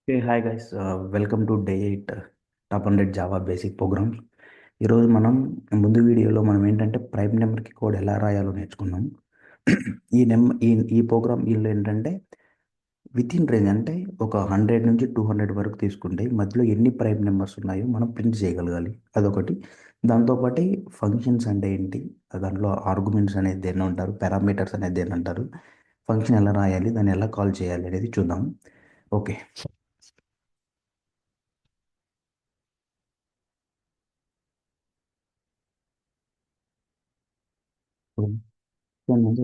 Hi guys, welcome to day 8 top 100 Java basic programs. ఈరోజు మనం ముందు వీడియోలో మనం ఏంటంటే ప్రైమ్ నెంబర్కి కోడ్ ఎలా రాయాలో నేర్చుకున్నాం. ఈ నెంబర్ ఈ ప్రోగ్రామ్ వీళ్ళు ఏంటంటే విత్ ఇన్ రేంజ్ అంటే ఒక 100 నుంచి 200 వరకు తీసుకుంటే మధ్యలో ఎన్ని ప్రైమ్ నెంబర్స్ ఉన్నాయో మనం ప్రింట్ చేయగలగాలి. అదొకటి. దాంతోపాటు ఫంక్షన్స్ అంటే ఏంటి, దాంట్లో ఆర్గ్యుమెంట్స్ అనేది దేన్ని అంటారు, పారామీటర్స్ అనేది దేన్ని అంటారు, ఫంక్షన్ ఎలా రాయాలి, దాన్ని ఎలా కాల్ చేయాలి అనేది చూద్దాం. Okay.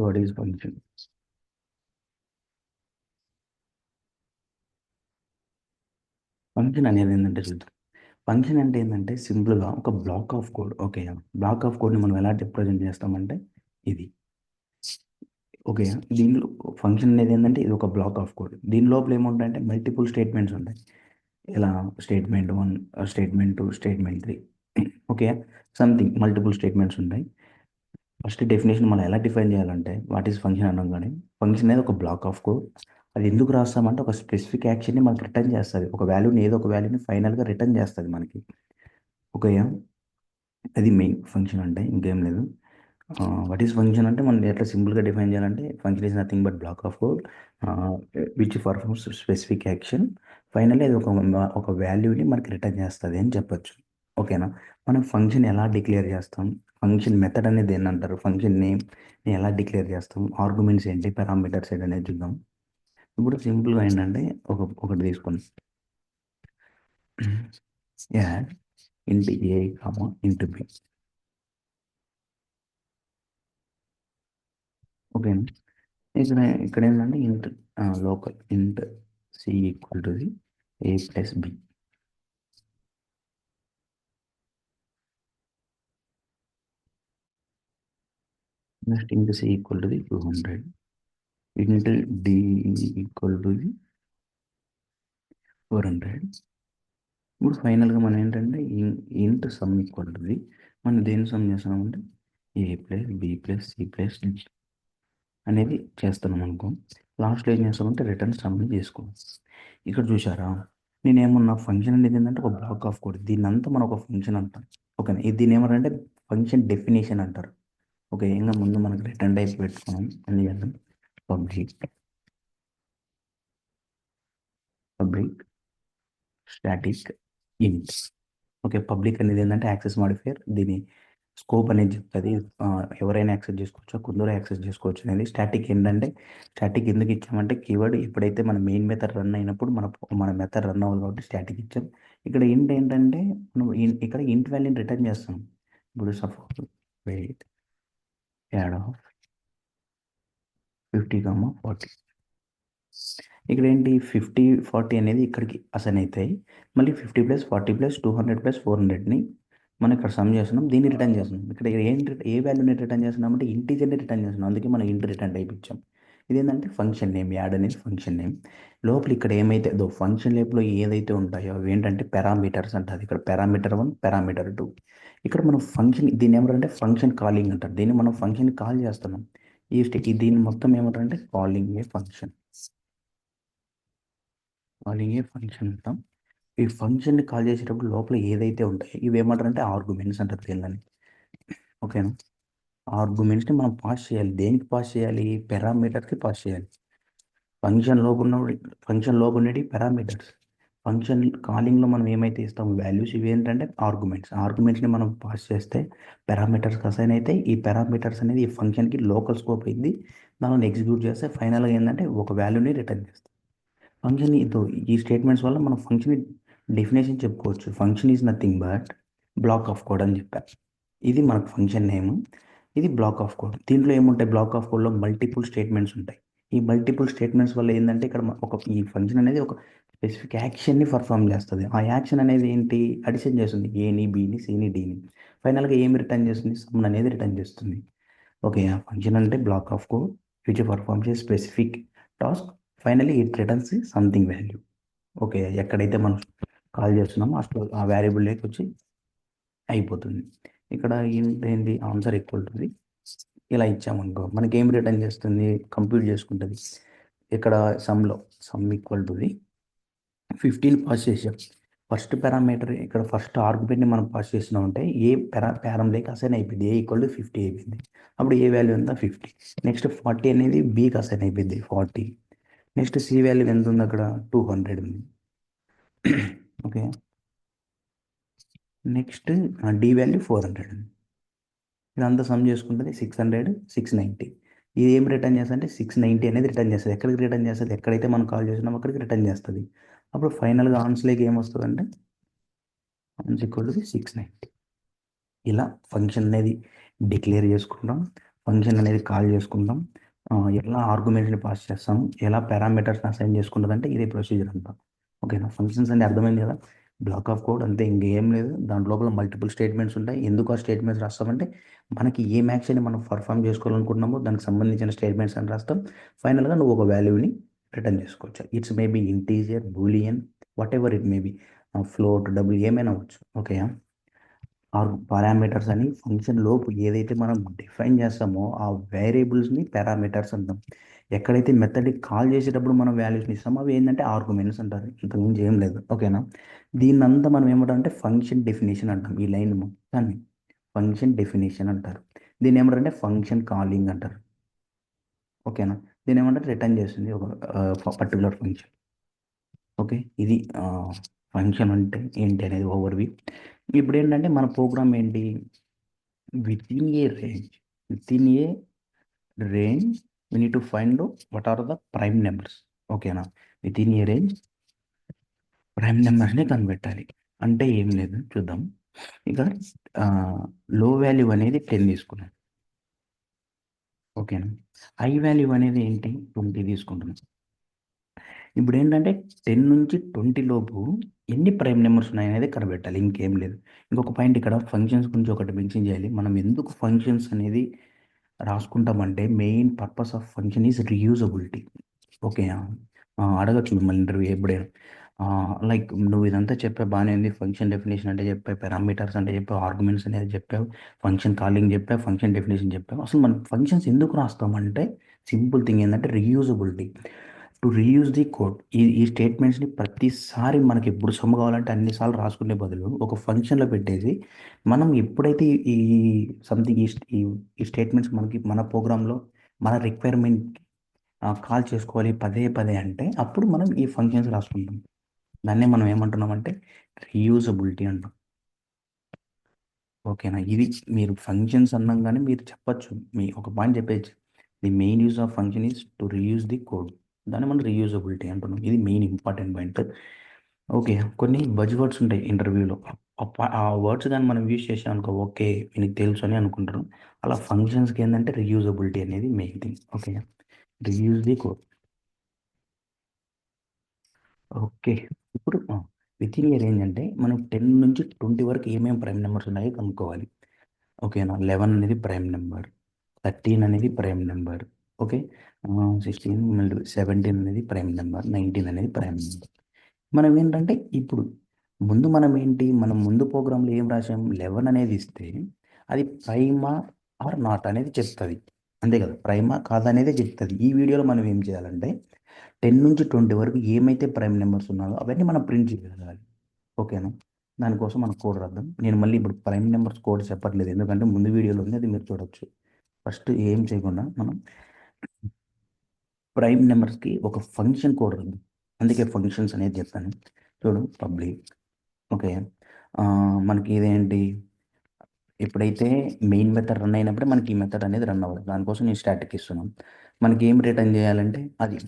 What is function? Function అనేది ఏంటంటే చూద్దాం. ఫంక్షన్ అంటే ఏంటంటే సింపుల్గా ఒక black of code. Okay, black of కోడ్ని మనం ఎలా రిప్రజెంట్ చేస్తామంటే ఇది. ఓకే, దీనిలో ఫంక్షన్ అనేది ఏంటంటే ఇది ఒక బ్లాక్ ఆఫ్ కోడ్. దీని లోపల ఏముంటాయంటే మల్టిపుల్ స్టేట్మెంట్స్ ఉంటాయి. ఇలా statement 1, statement 2, statement 3. Okay, something multiple statements ఉంటాయి. ఫస్ట్ డెఫినేషన్ మనం ఎలా డిఫైన్ చేయాలంటే వాట్ ఈస్ ఫంక్షన్ అనగానే ఫంక్షన్ అనేది ఒక బ్లాక్ ఆఫ్ కోడ్. అది ఎందుకు రాస్తామంటే ఒక స్పెసిఫిక్ యాక్షన్ని మనకి రిటర్న్ చేస్తుంది. ఒక వాల్యూని, ఏదో ఒక వాల్యూని ఫైనల్గా రిటర్న్ చేస్తుంది మనకి. ఓకే, అది మెయిన్ ఫంక్షన్ అంటే ఇంకేం లేదు. వాట్ ఈస్ ఫంక్షన్ అంటే మనం ఎట్లా సింపుల్గా డిఫైన్ చేయాలంటే function is nothing but black of code which performs specific action. Finally అది ఒక వాల్యూని మనకి రిటర్న్ చేస్తుంది అని చెప్పొచ్చు. ఓకేనా. మనం ఫంక్షన్ ఎలా డిక్లేర్ చేస్తాం, ఫంక్షన్ మెథడ్ అనేది ఏంటంటారు, ఫంక్షన్ నేమ్ని ఎలా డిక్లేర్ చేస్తాం, ఆర్గ్యుమెంట్స్ ఏంటి, పారామీటర్స్ ఏంటి అనేది చూద్దాం. ఇప్పుడు సింపుల్గా ఏంటంటే ఒకటి తీసుకుందాం. యాడ్ ఇంటి ఏ కామా ఇంటి బి. ఓకేనా. ఇక్కడ ఇక్కడ ఏంటంటే int local int C equal to the A plus B. Next int C equal to the 200. Int D equal to the 400. ఇప్పుడు ఫైనల్గా మనం ఏంటంటే ఇంట్ సమ్ ఈక్వల్ టు ది, మనం దేని సమ్ చేస్తున్నామంటే A plus B plus C plus D అనేది చేస్తున్నాం అనుకో. లాస్ట్లో ఏం చేస్తామంటే రిటర్న్ సమ్ని చేసుకోవాలి. ఇక్కడ చూసారా, నేనేమన్నా ఫంక్షన్ అనేది ఏంటంటే ఒక బ్లాక్ ఆఫ్ కోడ్. దీన్ని అంతా మనం ఒక ఫంక్షన్ అంటాం. ఓకే, ఇది దీన్ని ఏమంటే ఫంక్షన్ డెఫినేషన్ అంటారు. ఓకే, ఇంకా ముందు మనకు రిటర్న్ టైప్ పెట్టుకున్నాం అని చేద్దాం. పబ్లిక్ పబ్లిక్ స్టాటిక్ ఇంట్. ఓకే, పబ్లిక్ అనేది ఏంటంటే యాక్సెస్ మాడిఫైయర్. దీని స్కోప్ అనేది చెప్తుంది. ఎవరైనా యాక్సెస్ చేసుకోవచ్చు, కొందరు యాక్సెస్ చేసుకోవచ్చు అనేది. స్టాటిక్ ఏంటంటే, స్టాటిక్ ఎందుకు ఇచ్చామంటే కీవర్డ్ ఎప్పుడైతే మన మెయిన్ మెథడ్ రన్ అయినప్పుడు మన మెథడ్ రన్ అవ్వాలి కాబట్టి స్టాటిక్ ఇచ్చాం. ఇక్కడ ఇంట్ ఏంటంటే మనం ఇక్కడ ఇంట్ వాల్యూని రిటర్న్ చేస్తాం. ఇప్పుడు సపోజ్ వెయిట్ యాడ్ ఆఫ్ 50, 40. ఇక్కడ ఏంటి 50, 40 అనేది ఇక్కడికి అసైన్ అవుతాయి. మళ్ళీ 50 + 40 + 200 + 400ని మనం ఇక్కడ సమ్ చేస్తున్నాం, దీన్ని రిటర్న్ చేస్తున్నాం. ఇక్కడ ఏ వాల్యూని రిటర్న్ చేస్తున్నాం అంటే ఇంటీజర్ని రిటర్న్ చేస్తున్నాం. అందుకే మనం ఇంట్ రిటర్న్ టైప్ ఇచ్చాం. ఇదేంటంటే ఫంక్షన్ నేమ్, యాడ్ అనేది ఫంక్షన్ నేమ్. లోపల ఇక్కడ ఏమైతే ఫంక్షన్ లోపల ఏదైతే ఉంటాయో అవి ఏంటంటే పారామీటర్స్ అంటారు. ఇక్కడ పారామీటర్ 1, పారామీటర్ 2. ఇక్కడ మనం ఫంక్షన్ దీన్ని ఏమంటారంటే ఫంక్షన్ కాలింగ్ అంటారు. దీన్ని మనం ఫంక్షన్ కాల్ చేస్తున్నాం. దీన్ని మొత్తం ఏమంటారంటే కాలింగ్ ఏ ఫంక్షన్. కాలింగ్ ఏ ఫంక్షన్ అంటాం. ఈ ఫంక్షన్ని కాల్ చేసేటప్పుడు లోపల ఏదైతే ఉంటాయో ఇవి ఏమంటారంటే ఆర్గ్యుమెంట్స్ అంటారు దీనిని. ఓకేనా. ఆర్గ్యుమెంట్స్ని మనం పాస్ చేయాలి. దేనికి పాస్ చేయాలి? పారామీటర్కి పాస్ చేయాలి. ఫంక్షన్ లోపల ఫంక్షన్ లోపల ఉండేవి పారామీటర్స్. ఫంక్షన్ కాలింగ్లో మనం ఏమైతే ఇస్తాం వాల్యూస్, ఇవి ఏంటంటే ఆర్గ్యుమెంట్స్. ఆర్గ్యుమెంట్స్ని మనం పాస్ చేస్తే పారామీటర్స్కి అసైన్ అయితే ఈ పారామీటర్స్ అనేది ఈ ఫంక్షన్కి లోకల్ స్కోప్ అయింది. దానిని ఎగ్జిక్యూట్ చేస్తే ఫైనల్గా ఏంటంటే ఒక వాల్యూని రిటర్న్ చేస్తాం. ఫంక్షన్ ఈ స్టేట్మెంట్స్ వల్ల మనం ఫంక్షన్ డెఫినేషన్ చెప్పుకోవచ్చు. Function is nothing but black of code అని చెప్పారు. ఇది మనకు ఫంక్షన్ నేమ్. ఇది బ్లాక్ ఆఫ్ కోడ్. దీంట్లో ఏముంటాయి, బ్లాక్ ఆఫ్ కోడ్లో మల్టిపుల్ స్టేట్మెంట్స్ ఉంటాయి. ఈ మల్టిపుల్ స్టేట్మెంట్స్ వల్ల ఏంటంటే ఇక్కడ ఈ ఫంక్షన్ అనేది ఒక స్పెసిఫిక్ యాక్షన్ని పర్ఫామ్ చేస్తుంది. ఆ యాక్షన్ అనేది ఏంటి, అడిషన్ చేస్తుంది ఏని, బిని, సిని, డిని. ఫైనల్గా ఏమి రిటర్న్ చేస్తుంది, సమ్ అనేది రిటర్న్ చేస్తుంది. ఓకే, ఆ ఫంక్షన్ అంటే black of code which performs A specific task. Finally it returns something value. Okay, ఎక్కడైతే మనం కాల్ చేస్తున్నామో అసలు ఆ వేరియబుల్లోకి వచ్చి అయిపోతుంది. ఇక్కడ ఏంటి ఆన్సర్ ఈక్వల్ టు ఇలా ఇచ్చామనుకో మనకి ఏం రిటర్న్ చేస్తుంది, కంప్యూట్ చేసుకుంటుంది. ఇక్కడ సమ్లో సమ్ ఈక్వల్ టు 15 పాస్ చేసాం. ఫస్ట్ పారామీటర్ ఇక్కడ ఫస్ట్ ఆర్గ్యుమెంట్ని మనం పాస్ చేసినామంటే ఏ ప్యారంలోకి అసైన్ అయిపోయింది. ఏ ఈక్వల్ టు 50 అయిపోయింది. అప్పుడు ఏ వాల్యూ ఉందా 50. నెక్స్ట్ 40 అనేది బీకి అసైన్ అయిపోయింది 40. నెక్స్ట్ సి వాల్యూ ఎంత ఉంది అక్కడ 200 ఉంది. ఓకే. నెక్స్ట్ డి వాల్యూ 400 ఉంది. ఇదంతా సమ్ చేసుకుంటుంది 600, 690. ఇది ఏం రిటర్న్ చేస్తుంది అంటే 690 అనేది రిటర్న్ చేస్తుంది. ఎక్కడికి రిటర్న్ చేస్తుంది? ఎక్కడైతే మనం కాల్ చేసినామో అక్కడికి రిటర్న్ చేస్తుంది. అప్పుడు ఫైనల్గా ఆన్సర్లోకి ఏమొస్తుంది అంటే ఆన్సర్ ఈక్వల్ టు 690. ఇలా ఫంక్షన్ అనేది డిక్లేర్ చేసుకుంటాం, ఫంక్షన్ అనేది కాల్ చేసుకుంటాం, ఎలా ఆర్గ్యుమెంట్ని పాస్ చేస్తాం, ఎలా పారామీటర్స్ని అసైన్ చేసుకుంటుంది అంటే ఇదే ప్రొసీజర్ అంతా. ఓకేనా? ఫంక్షన్స్ అంటే అర్థమైంది కదా. బ్లాక్ ఆఫ్ కోడ్ అంతే, ఇంకేం లేదు. దాని లోపల మల్టిపుల్ స్టేట్మెంట్స్ ఉంటాయి. ఎందుకు ఆ స్టేట్మెంట్స్ రాస్తామంటే మనకి ఏ యాక్షన్ని మనం పర్ఫామ్ చేసుకోవాలనుకుంటున్నామో దానికి సంబంధించిన స్టేట్మెంట్స్ అని రాస్తాం. ఫైనల్గా నువ్వు ఒక వాల్యూని రిటర్న్ చేసుకోవచ్చు. It's maybe integer, Boolean, what ever it maybe, float, double ఏమైనా అవ్వచ్చు. ఓకే. పారామీటర్స్ అని ఫంక్షన్ లోపు ఏదైతే మనం డిఫైన్ చేస్తామో ఆ వేరియబుల్స్ని పారామీటర్స్ అంటాం. ఎక్కడైతే మెథడ్కి కాల్ చేసేటప్పుడు మనం వాల్యూస్ని ఇస్తామో అవి ఏంటంటే ఆర్గ్యుమెంట్స్ అంటారు. ఇంతకుమించి ఏం లేదు. ఓకేనా? దీన్నంతా మనం ఏమంటారంటే ఫంక్షన్ డెఫినేషన్ అంటాం. ఈ లైన్ మొత్తాన్ని ఫంక్షన్ డెఫినేషన్ అంటారు. దీన్ని ఏమంటారంటే ఫంక్షన్ కాలింగ్ అంటారు. ఓకేనా? దీన్ని ఏమంటారు రిటర్న్ చేస్తుంది ఒక పర్టికులర్ ఫంక్షన్. ఓకే. ఇది ఫంక్షన్ అంటే ఏంటి అనేది ఓవర్వ్యూ. ఇప్పుడు ఏంటంటే మన ప్రోగ్రామ్ ఏంటి, within a range within a range we need to find out what are the prime numbers. ఓకేనా? With in a range prime నెంబర్స్ని కనిపెట్టాలి. అంటే ఏం లేదు చూద్దాం. ఇక లో వాల్యూ అనేది 10 తీసుకున్నాం. ఓకేనా? హై వాల్యూ అనేది ఏంటి 20 తీసుకుంటున్నాం. ఇప్పుడు ఏంటంటే 10 నుంచి 20 లోపు ఎన్ని ప్రైమ్ నెంబర్స్ ఉన్నాయనేది కనిపెట్టాలి. ఇంకేం లేదు. ఇంకొక పాయింట్ ఇక్కడ ఫంక్షన్స్ గురించి ఒకటి మెన్షన్ చేయాలి. మనం ఎందుకు ఫంక్షన్స్ అనేది రాసుకుంటామంటే main purpose of function is reusability. Okay. అడగచ్చు మిమ్మల్ని ఇంటర్వ్యూ ఎప్పుడైనా, లైక్ నువ్వు ఇదంతా చెప్పావు బాగానే ఉంది, ఫంక్షన్ డెఫినేషన్ అంటే చెప్పావు, పారామీటర్స్ అంటే చెప్పావు, ఆర్గ్యుమెంట్స్ అనేది చెప్పావు, ఫంక్షన్ కాలింగ్ చెప్పావు, ఫంక్షన్ డెఫినేషన్ చెప్పావు. అసలు మనం ఫంక్షన్స్ ఎందుకు రాస్తామంటే సింపుల్ థింగ్ ఏంటంటే reusability. To reuse the code. ఈ స్టేట్మెంట్స్ని ప్రతిసారి మనకి ఎప్పుడు సొమ్ము కావాలంటే అన్నిసార్లు రాసుకునే బదులు ఒక ఫంక్షన్లో పెట్టేసి మనం ఎప్పుడైతే ఈ సంథింగ్ ఈ స్టేట్మెంట్స్ మనకి మన ప్రోగ్రాంలో మన రిక్వైర్మెంట్ కాల్ చేసుకోవాలి పదే పదే అంటే అప్పుడు మనం ఈ ఫంక్షన్స్ రాసుకుంటాం. దాన్నే మనం ఏమంటున్నామంటే రీయూజబిలిటీ అంటాం. ఓకేనా? ఇది మీరు ఫంక్షన్స్ అన్నాగానే మీరు చెప్పచ్చు, మీ ఒక పాయింట్ చెప్పేయచ్చు, the main use of function is to reuse the code. దాన్ని మనం రీయూజబిలిటీ అంటున్నాం. ఇది మెయిన్ ఇంపార్టెంట్ పాయింట్. ఓకే. కొన్ని బజ్ వర్డ్స్ ఉంటాయి ఇంటర్వ్యూలో. ఆ వర్డ్స్ కానీ మనం యూజ్ చేసాం అనుకో, ఓకే మీకు తెలుసు అని అనుకుంటారు. అలా ఫంక్షన్స్కి ఏంటంటే రీయూజబిలిటీ అనేది main thing. Okay. Reuse the code. Okay. ఇప్పుడు విత్ ఇన్ ఏ రేంజ్ అంటే మనం 10 నుంచి 20 వరకు ఏమేమి ప్రైమ్ నెంబర్స్ ఉన్నాయో కనుక్కోవాలి. ఓకేనా? 11 అనేది ప్రైమ్ నెంబర్, 13 అనేది ప్రైమ్ నెంబర్. ఓకే. 16 మళ్ళీ 17 అనేది ప్రైమ్ నెంబర్, 19 అనేది ప్రైమ్ నెంబర్. మనం ఏంటంటే ఇప్పుడు మనం ముందు ప్రోగ్రాంలో ఏం రాసాం, 11 అనేది ఇస్తే అది ప్రైమా ఆర్ నాట్ అనేది చెప్తుంది. అంతే కదా, ప్రైమా కాదా అనేది చెప్తుంది. ఈ వీడియోలో మనం ఏం చేయాలంటే 10 నుంచి 20 వరకు ఏమైతే ప్రైమ్ నెంబర్స్ ఉన్నాయో అవన్నీ మనం ప్రింట్ చేయగలగాలి. ఓకేనా? దానికోసం మనం కోడ్ రాద్దాం. నేను మళ్ళీ ఇప్పుడు ప్రైమ్ నెంబర్స్ కోడ్ చెప్పట్లేదు, ఎందుకంటే ముందు వీడియోలో ఉంది, అది మీరు చూడొచ్చు. ఫస్ట్ ఏం చేయకుండా మనం ప్రైమ్ నెంబర్స్కి ఒక ఫంక్షన్ కోడ్ రాద్దాం. అందుకే ఫంక్షన్స్ అనేది చెప్పాను. చూడు, పబ్లిక్. ఓకే. మనకి ఇదేంటి, ఎప్పుడైతే మెయిన్ మెథడ్ రన్ అయినప్పుడే మనకి ఈ మెథడ్ అనేది రన్ అవ్వాలి. దానికోసం నేను స్టాటిక్ ఇస్తున్నాను. మనకి ఏం రిటర్న్ చేయాలంటే అది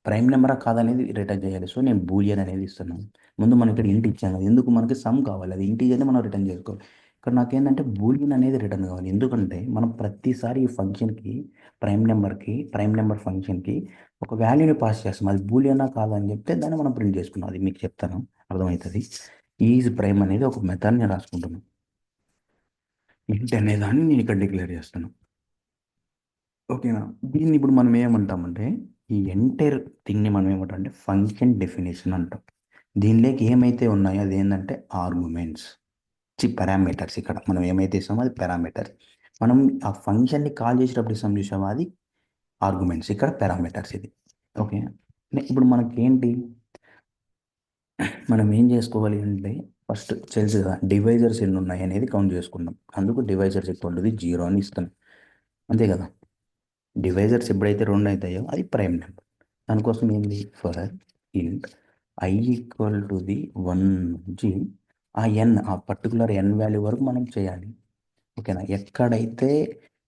ప్రైమ్ నెంబరా కాదనేది రిటర్న్ చేయాలి. సో నేను బూలియన్ అనేది ఇస్తున్నాను. ముందు మనం ఇక్కడ ఇంటి ఇచ్చాను కదా, ఎందుకు మనకి సమ్ కావాలి, అది ఇంటీజర్ని మనం రిటర్న్ చేసుకోవాలి. ఇక్కడ నాకేంటంటే బూలియన్ అనేది రిటర్న్ కావాలి. ఎందుకంటే మనం ప్రతిసారి ఈ ఫంక్షన్కి ప్రైమ్ నెంబర్ ఫంక్షన్కి ఒక వాల్యూని పాస్ చేస్తాం. అది బూలియనా కాదని చెప్తే దాన్ని మనం ప్రింట్ చేసుకున్నాం. అది మీకు చెప్తాను, అర్థమవుతుంది. ఈజ్ ప్రైమ్ అనేది ఒక మెథడ్ని రాసుకుంటున్నాం. ఇంటి అనే దాన్ని నేను ఇక్కడ డిక్లేర్ చేస్తాను. ఓకేనా? దీన్ని ఇప్పుడు మనం ఏమంటామంటే ఈ ఎంటైర్ థింగ్ని మనం ఏమంటాం అంటే ఫంక్షన్ డెఫినేషన్ అంటాం. దీనిలోకి ఏమైతే ఉన్నాయో అది ఏంటంటే ఆర్గ్యుమెంట్స్, పారామీటర్స్. ఇక్కడ మనం ఏమైతే ఇస్తామో అది పారామీటర్స్. మనం ఆ ఫంక్షన్ని కాల్ చేసేటప్పుడు ఇస్తాం చూసామో అది ఆర్గ్యుమెంట్స్, ఇక్కడ పారామీటర్స్ ఇది. ఓకే. ఇప్పుడు మనకి ఏంటి, మనం ఏం చేసుకోవాలి అంటే ఫస్ట్ తెలుసు కదా డివైజర్స్ ఎన్ని ఉన్నాయి అనేది కౌంట్ చేసుకుందాం. అందుకు divisors equal to the zero అని ఇస్తాను. అంతే కదా. డివైజర్స్ ఎప్పుడైతే రెండు అవుతాయో అది ప్రైమ్ నెంబర్. దానికోసం ఏంది ఫర్ ఇంట్ ఐ ఈక్వల్ టు ది 1 నుంచి ఆ పర్టికులర్ ఎన్ వాల్యూ వరకు మనం చేయాలి. ఓకేనా. ఎక్కడైతే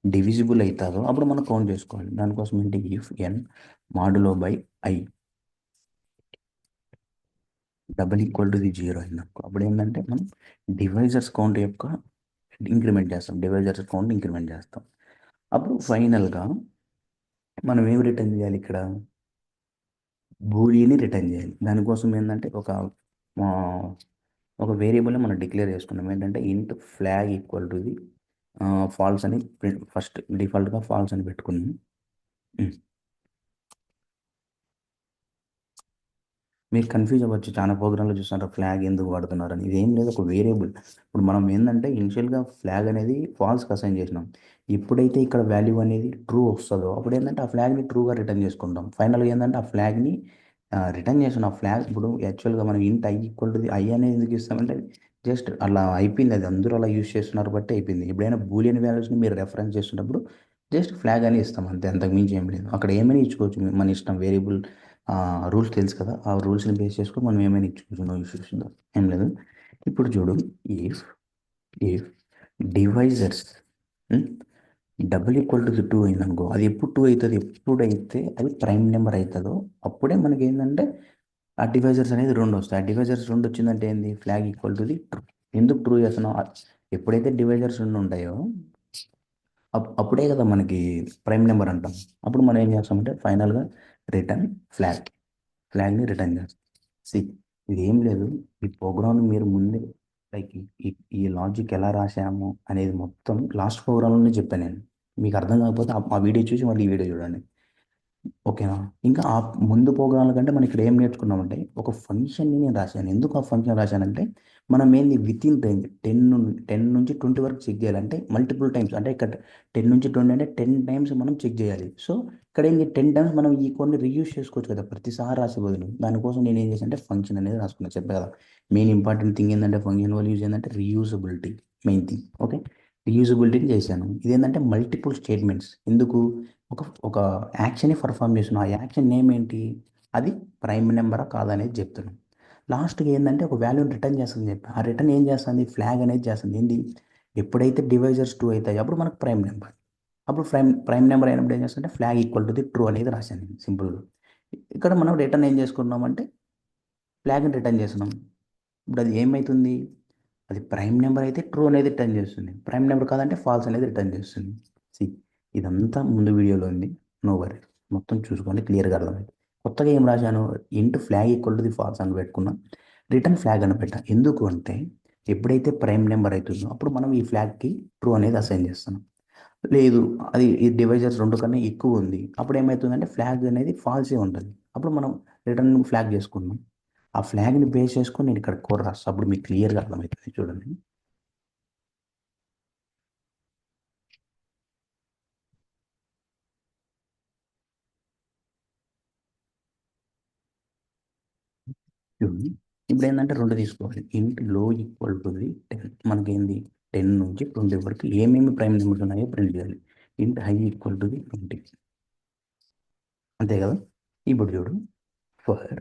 డివిజిబుల్ అవుతుందో అప్పుడు మనం కౌంట్ చేసుకోవాలి. దానికోసం ఏంటి if n modulo by i double equal to the zero అయిందనుకో అప్పుడు ఏంటంటే మనం డివైజర్స్ కౌంట్ యొక్క ఇంక్రిమెంట్ చేస్తాం. డివైజర్స్ కౌంట్ ఇంక్రిమెంట్ చేస్తాం. అప్పుడు ఫైనల్గా మనం ఏం రిటర్న్ చేయాలి ఇక్కడ, బూలియన్ని రిటర్న్ చేయాలి. దానికోసం ఏంటంటే ఆ, ఒక వేరియబుల్ని మనం డిక్లేర్ చేసుకున్నాం. ఏంటంటే ఇంట్ flag equal to the false అని ఫస్ట్ డిఫాల్ట్గా ఫాల్స్ అని పెట్టుకున్నాం. మీరు కన్ఫ్యూజ్ అవ్వచ్చు, చాలా ప్రోగ్రాంలో చూస్తున్నారు ఫ్లాగ్ ఎందుకు వాడుతున్నారని. ఇదేం లేదు, ఒక వేరియబుల్. ఇప్పుడు మనం ఏంటంటే ఇనిషియల్గా ఫ్లాగ్ అనేది ఫాల్స్కి అసైన్ చేసినాం. ఎప్పుడైతే ఇక్కడ వాల్యూ అనేది ట్రూ వస్తుందో అప్పుడు ఏంటంటే ఆ ఫ్లాగ్ని ట్రూగా రిటర్న్ చేసుకుంటాం. ఫైనల్గా ఏంటంటే ఆ ఫ్లాగ్ని రిటర్న్ చేసిన ఆ ఫ్లాగ్ ఇప్పుడు యాక్చువల్గా మనం ఇంట్ ఐ ఈక్వల్ టు ఐ అనేది ఎందుకు ఇస్తామంటే జస్ట్ అలా అయిపోయింది. అది అందరూ అలా యూజ్ చేస్తున్నారు బట్టి అయిపోయింది. ఎప్పుడైనా బూలియన్ వాల్యూస్ని మీరు రెఫరెన్స్ చేస్తున్నప్పుడు జస్ట్ ఫ్లాగ్ అని ఇస్తాం అంతే, అంతకు మించి ఏం లేదు. అక్కడ ఏమైనా ఇచ్చుకోవచ్చు మన ఇష్టం. వేరియబుల్ రూల్స్ తెలుసు కదా, ఆ రూల్స్ని బేస్ చేసుకొని మనం ఏమైనా ఇచ్చుకోవచ్చు, నో ఇష్యూస్ ఉందో ఏం లేదు. ఇప్పుడు చూడు, if if divisors double equal to 2 అయిందనుకో, అది ఎప్పుడు 2 అవుతుంది, ఎప్పుడైతే అది ప్రైమ్ నెంబర్ అవుతుందో అప్పుడే మనకి ఏంటంటే ఆ డివైజర్స్ అనేది రెండు వస్తాయి. ఆ డివైజర్స్ రెండు వచ్చిందంటే ఏంది, flag equal to the true. ఎందుకు ట్రూ చేస్తున్నాం, ఎప్పుడైతే డివైజర్స్ రెండు ఉంటాయో అప్పుడే కదా మనకి ప్రైమ్ నెంబర్ అంటాం. అప్పుడు మనం ఏం చేస్తామంటే ఫైనల్గా రిటర్న్ ఫ్లాగ్ని రిటర్న్ చేస్తాం. సి, ఇది ఏం లేదు, ఈ ప్రోగ్రామ్ మీరు ముందే లైక్ ఈ ఈ లాజిక్ ఎలా రాసాము అనేది మొత్తం లాస్ట్ ప్రోగ్రాంలోనే చెప్పాను నేను. మీకు అర్థం కాకపోతే ఆ వీడియో చూసి మళ్ళీ ఈ వీడియో చూడండి. ఓకేనా. ఇంకా ఆ ముందు ప్రోగ్రాంల కంటే మనం ఇక్కడ ఏం నేర్చుకున్నామంటే ఒక ఫంక్షన్ని నేను రాశాను. ఎందుకు ఆ ఫంక్షన్ రాశానంటే మనం ఏంది విత్ ఇన్ రేంజ్ 10 నుంచి 20 వరకు చెక్ చేయాలంటే మల్టిపుల్ టైమ్స్, అంటే ఇక్కడ 10 నుంచి 20 అంటే 10 టైమ్స్ మనం చెక్ చేయాలి. సో ఇక్కడ ఏంటి 10 టైమ్స్ మనం ఈ కొన్ని రీయూజ్ చేసుకోవచ్చు కదా ప్రతిసారి రాసే బదులు. దానికోసం నేను ఏం చేశాను అంటే ఫంక్షన్ అనేది రాసుకున్నాను. చెప్పే కదా మెయిన్ ఇంపార్టెంట్ థింగ్ ఏంటంటే ఫంక్షన్ వాళ్ళు యూజ్ ఏంటంటే రీయూజబిలిటీ మెయిన్ థింగ్. ఓకే, రీయూజబిలిటీని చేశాను. ఇదేంటంటే మల్టిపుల్ స్టేట్మెంట్స్. ఎందుకు, ఒక ఒక యాక్షన్ని పర్ఫామ్ చేస్తున్నాం. ఆ యాక్షన్ నేమ్ ఏంటి, అది ప్రైమ్ నెంబరా కాదనేది చెప్తున్నాం. లాస్ట్కి ఏంటంటే ఒక వాల్యూని రిటర్న్ చేస్తుంది చెప్పి, ఆ రిటర్న్ ఏం చేస్తుంది, ఫ్లాగ్ అనేది చేస్తుంది. ఏంటి, ఎప్పుడైతే డివైజర్స్ 2 అవుతాయో అప్పుడు మనకు ప్రైమ్ నెంబర్. అప్పుడు ప్రైమ్ నెంబర్ అయినప్పుడు ఏం చేస్తుంటే flag equal to the true అనేది రాశాను నేను సింపుల్గా. ఇక్కడ మనం రిటర్న్ ఏం చేసుకున్నామంటే ఫ్లాగ్ని రిటర్న్ చేస్తున్నాం. ఇప్పుడు అది ఏమవుతుంది, అది ప్రైమ్ నెంబర్ అయితే ట్రూ అనేది రిటర్న్ చేస్తుంది, ప్రైమ్ నెంబర్ కాదంటే ఫాల్స్ అనేది రిటర్న్ చేస్తుంది. సి, ఇదంతా ముందు వీడియోలో ఉంది, నో వరీ, మొత్తం చూసుకోండి క్లియర్గా అర్థమైంది. కొత్తగా ఏం రాశాను, into flag equal to the false అని పెట్టుకున్నా, రిటర్న్ ఫ్లాగ్ అని పెట్టా. ఎందుకు అంటే ఎప్పుడైతే ప్రైమ్ నెంబర్ అవుతుందో అప్పుడు మనం ఈ ఫ్లాగ్కి ట్రూ అనేది అసైన్ చేస్తున్నాం. లేదు, అది ఈ డివైజర్స్ రెండు కన్నా ఎక్కువ ఉంది, అప్పుడు ఏమవుతుందంటే ఫ్లాగ్ అనేది ఫాల్సే ఉంటుంది. అప్పుడు మనం రిటర్న్ ఫ్లాగ్ చేసుకున్నాం. ఆ ఫ్లాగ్ని బేస్ చేసుకొని నేను ఇక్కడ కోడ్ రాస్తాను. అప్పుడు మీకు క్లియర్గా అర్థమవుతుంది చూడండి. చూడండి, ఇప్పుడు ఏంటంటే రెండు తీసుకోవాలి. ఇంట్ లో ఈక్వల్ టు ది 10, మనకి ఏంది 10 నుంచి 20 వరకు ఏమేమి ప్రైమ్ నెంబర్స్ ఉన్నాయో ప్రింట్ చేయాలి. ఇంట్ హై ఈక్వల్ టు ది 20, అంతే కదా. ఇప్పుడు చూడు, ఫర్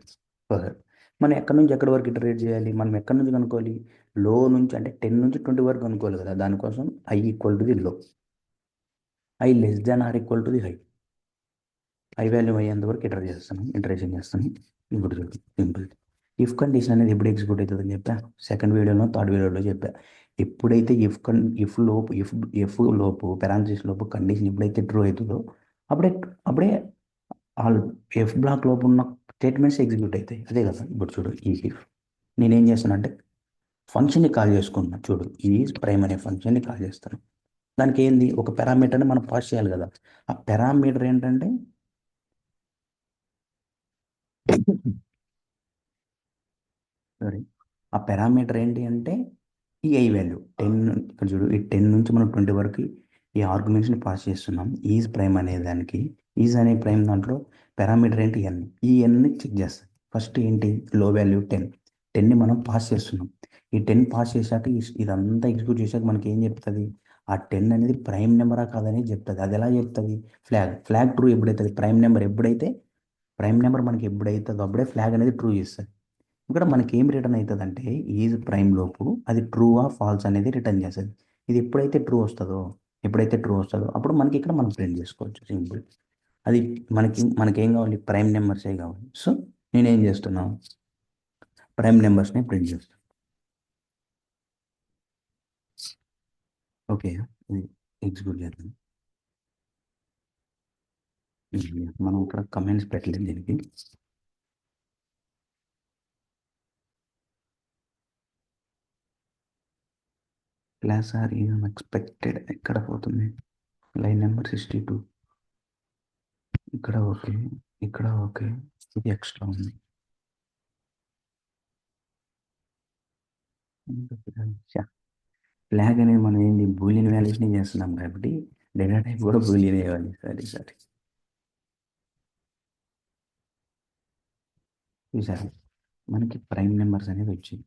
ఫర్ మనం ఎక్కడి నుంచి ఎక్కడి వరకు ఇటరేట్ చేయాలి, మనం ఎక్కడి నుంచి కనుక్కోవాలి, లో నుంచి అంటే 10 నుంచి 20 వరకు కనుక్కోవాలి కదా. దానికోసం ఐ ఈక్వల్ టు ది లో, I less than or equal to the high, I value అయ్యేంత వరకు ఇటరేషన్ చేస్తాను. ఇప్పుడు చూడు సింపుల్, ఇఫ్ కండిషన్ అనేది ఎప్పుడు ఎగ్జిక్యూట్ అవుతుంది అని చెప్పా, సెకండ్ వీడియోలో థర్డ్ వీడియోలో చెప్పా. ఎప్పుడైతే ఇఫ్ లోపు ఇఫ్ లోపు పెరాంథసిస్ లోపు కండిషన్ ఎప్పుడైతే ట్రూ అవుతుందో అప్పుడే అప్పుడే ఆల్ ఎఫ్ బ్లాక్ లోపు ఉన్న స్టేట్మెంట్స్ ఎగ్జిక్యూట్ అవుతాయి. అదే కదా. ఇప్పుడు చూడు, ఈ ఇఫ్ నేనేం చేస్తానంటే ఫంక్షన్ని కాల్ చేసుకుంటున్నా. చూడు, ఈజ్ ప్రైమ్ అనే ఫంక్షన్ని కాల్ చేస్తాను. దానికి ఏంది, ఒక పారామీటర్ని మనం పాస్ చేయాలి కదా. ఆ పారామీటర్ ఏంటంటే సారీ, ఆ పారామీటర్ ఏంటి అంటే ఈ ఐ వాల్యూ 10, ఇక్కడ చూడు ఈ 10 నుంచి మనం 20 వరకు ఈ ఆర్గ్యుమెంట్స్ని పాస్ చేస్తున్నాం. ఈజ్ ప్రైమ్ అనే దానికి, ఈజ్ అనే ప్రైమ్ దాంట్లో పారామీటర్ ఏంటి ఎన్, ఈ ఎన్ని చెక్ చేస్తాం. ఫస్ట్ ఏంటి, లో వాల్యూ 10, 10ని మనం పాస్ చేస్తున్నాం. ఈ 10 పాస్ చేశాక ఇదంతా ఎగ్జిక్యూట్ చేశాక మనకి ఏం చెప్తుంది? ఆ 10 అనేది ప్రైమ్ నెంబరా కాదనేది చెప్తుంది. అది ఎలా చెప్తుంది? ఫ్లాగ్ ట్రూ ఎప్పుడైతుంది? ప్రైమ్ నెంబర్ మనకి ఎప్పుడైతుందో అప్పుడే ఫ్లాగ్ అనేది ట్రూ చేస్తుంది. ఇక్కడ మనకి ఏం రిటర్న్ అవుతుంది అంటే ఈజ్ ప్రైమ్ లోపు అది ట్రూ ఆ ఫాల్స్ అనేది రిటర్న్ చేస్తుంది. ఇది ఎప్పుడైతే ట్రూ వస్తుందో అప్పుడు మనకి ఇక్కడ మనం ప్రింట్ చేసుకోవచ్చు సింపుల్. అది మనకేం కావాలి? ప్రైమ్ నెంబర్సే కావాలి. సో నేనేం చేస్తున్నాను? ప్రైమ్ నెంబర్స్ని ప్రింట్ చేస్తాను. ఓకే, ఇది ఎగ్జిక్యూట్ చేద్దాం. మనం ఇక్కడ కమెంట్స్ పెట్టలేదు దీనికి. క్లాస్ ఆర్ ఈజ్ అన్ఎక్స్పెక్టెడ్ ఎక్కడ పోతుంది? Line number 62. ఇక్కడ ఓకే, ఇక్కడ ఓకే, ఇది ఎక్స్ట్రా ఉంది. ఫ్లాగ్ అనేది మనం ఏంది బూలియన్ వాల్యూస్ని చేస్తున్నాం కాబట్టి డేటా టైప్ కూడా బూలియన్ వేయాలి. సరే సరే, చూసారు మనకి ప్రైమ్ నెంబర్స్ అనేది వచ్చింది.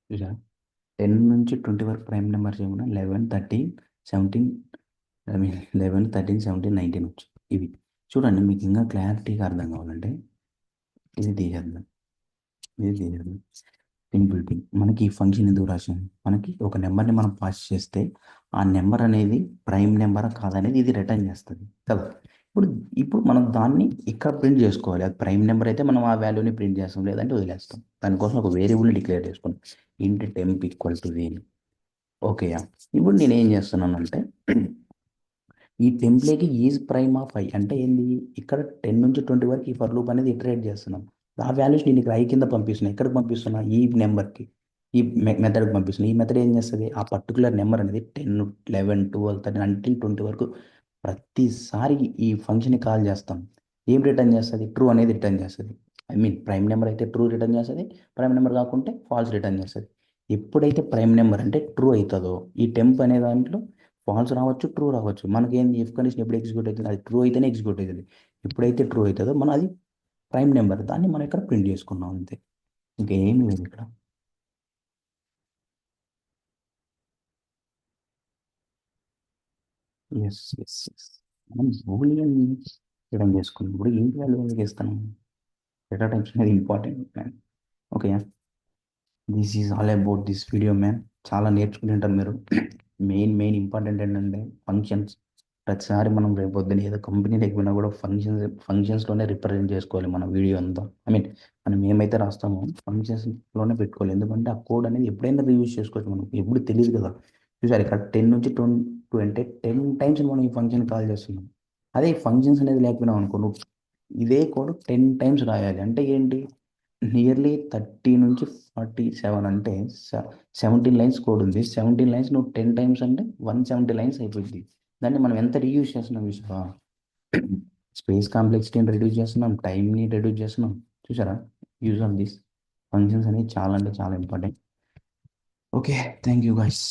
చూసారా 10 నుంచి 20 వరకు ప్రైమ్ నెంబర్స్ ఏమన్నా 11, 13, 17, ఐ మీన్ 11, 13, 17, 19 వచ్చి ఇవి చూడండి. మీకు ఇంకా క్లారిటీగా అర్థం కావాలంటే ఇది తీసేద్దాం. Simple thing. మనకి ఈ ఫంక్షన్ ఎందుకు రాసాం? మనకి ఒక నెంబర్ని మనం పాస్ చేస్తే ఆ నెంబర్ అనేది ప్రైమ్ నెంబర్ కాదనేది ఇది రిటర్న్ చేస్తుంది కదా. ఇప్పుడు ఇప్పుడు మనం దాన్ని ఇక్కడ ప్రింట్ చేసుకోవాలి. అది ప్రైమ్ నెంబర్ అయితే మనం ఆ వాల్యూని ప్రింట్ చేస్తాం, లేదంటే వదిలేస్తాం. దానికోసం ఒక వేరియబుల్ని డిక్లేర్ చేసుకున్నాం, ఇంట్ temp equal to the. Okay, ఇప్పుడు నేను ఏం చేస్తున్నానంటే ఈ టెంప్లేకి ఈజ్ ప్రైమ్ ఆఫ్ ఐ అంటే ఏంది? ఇక్కడ 10 నుంచి 20 వరకు ఈ ఫర్ లూప్ అనేది ఇటరేట్ చేస్తున్నాం. ఆ వాల్యూస్ నేను ఇక్కడ ఐ కింద పంపిస్తున్నా. ఎక్కడికి పంపిస్తున్నా? ఈ నెంబర్కి, ఈ మెథడ్కి పంపిస్తున్నా. ఈ మెథడ్ ఏం చేస్తుంది? ఆ పర్టికులర్ నెంబర్ అనేది 10, 11, 12, 13 అంటే 20 వరకు ప్రతిసారి ఈ ఫంక్షన్ని కాల్ చేస్తాం. ఏం రిటర్న్ చేస్తుంది? ట్రూ అనేది రిటర్న్ చేస్తుంది. ఐ మీన్ ప్రైమ్ నెంబర్ అయితే ట్రూ రిటర్న్ చేస్తుంది, ప్రైమ్ నెంబర్ కాకుంటే ఫాల్స్ రిటర్న్ చేస్తుంది. ఎప్పుడైతే ప్రైమ్ నెంబర్ అంటే ట్రూ అవుతుందో ఈ టెంప్ అనే దాంట్లో ఫాల్స్ రావచ్చు, ట్రూ రావచ్చు. మనకేంది ఇఫ్ కండిషన్ ఎప్పుడు ఎగ్జిక్యూట్ అవుతుంది? అది ట్రూ అయితేనే ఎగ్జిక్యూట్ అవుతుంది. ఎప్పుడైతే ట్రూ అవుతుందో మనం అది ప్రైమ్ నెంబర్, దాన్ని మనం ఇక్కడ ప్రింట్ చేసుకున్నాం అంతే. ఇంకేమీ లేదు ఇక్కడ. ఎస్ ఎస్ ఎస్, మనం బూలియన్ రిటర్న్ చేసుకున్నాం. ఇప్పుడు ఏంటి వాల్యూ ఎందుకు ఇస్తాను? డేటా టైప్స్ అనేది important man. Okay, this is all about this video man. చాలా నేర్చుకుని ఉంటారు మీరు. మెయిన్ ఇంపార్టెంట్ ఏంటంటే ఫంక్షన్స్. ప్రతిసారి మనం రేపు పొద్దున ఏదో కంపెనీ లేకపోయినా కూడా ఫంక్షన్స్లోనే రిప్రజెంట్ చేసుకోవాలి మన వీడియో అంతా. ఐ మీన్ మనం ఏమైతే రాస్తామో ఫంక్షన్స్లోనే పెట్టుకోవాలి. ఎందుకంటే ఆ కోడ్ అనేది ఎప్పుడైనా రీయూజ్ చేసుకోవచ్చు, మనకు ఎప్పుడు తెలియదు కదా. చూసారు ఇక్కడ 10 నుంచి 20 అంటే 10 టైమ్స్ మనం ఈ ఫంక్షన్ కాల్ చేస్తున్నాం. అదే ఈ ఫంక్షన్స్ అనేది లేకపోయినాం అనుకో, నువ్వు ఇదే కోడ్ 10 టైమ్స్ రాయాలి. అంటే ఏంటి? నియర్లీ 30 నుంచి 47 అంటే 17 లైన్స్ కోడ్ ఉంది. 17 లైన్స్ నువ్వు 10 టైమ్స్ అంటే 170 లైన్స్ అయిపోయింది. దాన్ని మనం ఎంత రీయూజ్ చేస్తున్నాం చూసావా? స్పేస్ కాంప్లెక్సిటీని రెడ్యూస్ చేస్తున్నాం, టైంని రెడ్యూస్ చేస్తున్నాం. చూసారా యూజ్ ఆఫ్ దిస్ ఫంక్షన్స్ అనేవి చాలా అంటే చాలా important. Okay, thank you guys.